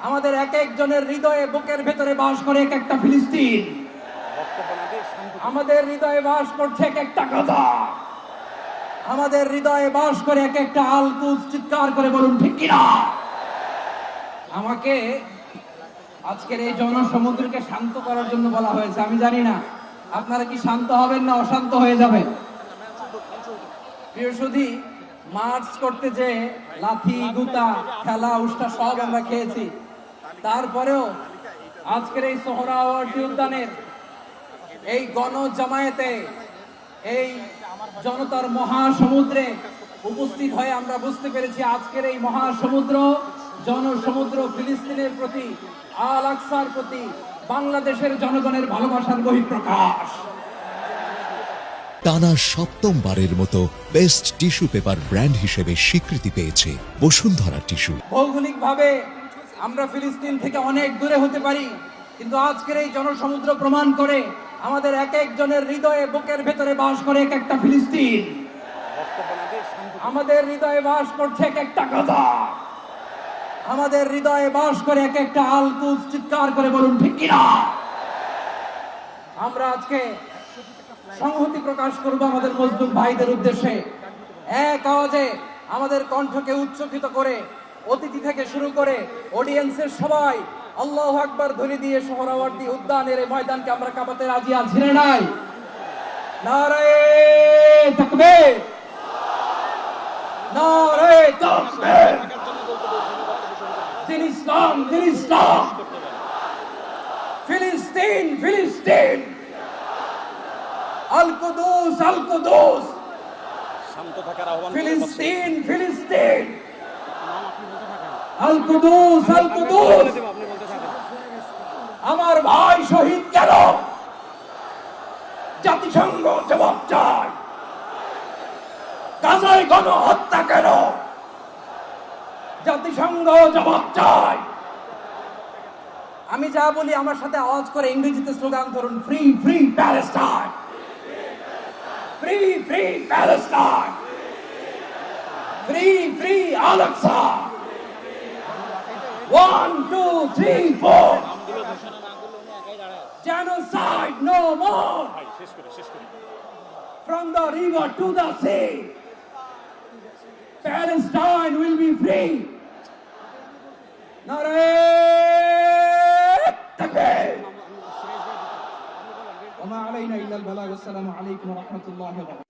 আমাদের এক একজনের হৃদয়ে বুকের ভেতরে বাস করে এক একটা ফিলিস্তিন। আমাদের হৃদয়ে বাস করছে এক একটা গাজা। আমাদের হৃদয়ে বাস করে এক একটা আল-কুদস। চিৎকার করে বলুন ঠিক কিনা। আমাকে আজকের এই জনসমুদ্রকে শান্ত করার জন্য বলা হয়েছে। আমি জানি না আপনারা কি শান্ত হবেন না অশান্ত হয়ে যাবেন। প্রিয় সুধী, মার্চ করতে যে লাথি গুতা খেলা উষ্টা সব আমরা খেয়েছি, তারপরেও আজকের এই সোহরাওয়ার্দী উদ্যানের এই গণজামায়াতে এই জনতার মহাসমুদ্রে উপস্থিত হয়ে আমরা বুঝতে পেরেছি আজকের এই মহাসমুদ্র জনসমুদ্র ফিলিস্তিনের প্রতি, আল আকসার প্রতি বাংলাদেশের জনগণের ভালোবাসার বহিঃপ্রকাশ। টানা সপ্তমবারের মতো বেস্ট টিস্যু পেপার ব্র্যান্ড হিসেবে স্বীকৃতি পেয়েছে বসুন্ধরা টিস্যু। ভৌগোলিকভাবে আমরা ফিলিস্তিন থেকে অনেক দূরে হতে পারি, কিন্তু আজকের এই জনসমুদ্র প্রমাণ করে আমাদের এক একজনের হৃদয়ে বুকের ভেতরে বাস করে এক একটা ফিলিস্তিন। আমাদের হৃদয়ে বাস করছে এক একটা গাজা। আমাদের হৃদয়ে বাস করে এক একটা আল-কুদস। চিৎকার করে বলুন ঠিক কিনা। আমরা আজকে সংহতি প্রকাশ করব আমাদের মজলুম ভাইদের উদ্দেশ্যে। এক আওয়াজে আমাদের কণ্ঠকে উচ্চকিত করে অতিথি থেকে শুরু করে অডিয়েন্সের সবাই আল্লাহু আকবার ধ্বনি দিয়ে সোহরাওয়ার্দী উদ্যানের এই ময়দানকে আমরা কাঁপাতে রাজি আছি না নাই? নারায়ে তাকবীর, নারায়ে তাকবীর। দিন ইসলাম, দিন ইসলাম। ফিলিস্তিন, ফিলিস্তিন। আল-কুদুস, আল-কুদুস। ফিলিস্তিন, ফিলিস্তিন। আল-কুদুস, আল-কুদুস। আমার ভাই শহীদ কেন? জাতিসংঘ জবাব চায়। গাজায় গণহত্যা কেন? জাতিসংঘ জবাব চায়। আমি যা বলি আমার সাথে আওয়াজ করে ইংরেজিতে স্লোগান ধরুন, free free Palestine, free free Palestine, free free Al Aqsa. 1 2 3 4 Genocide no more. From the river to the sea, Palestine will be free. Narayeh Takbir. Wa ma alayna illa al-balagh. Assalamu alaykum wa rahmatullahi wa barakatuh.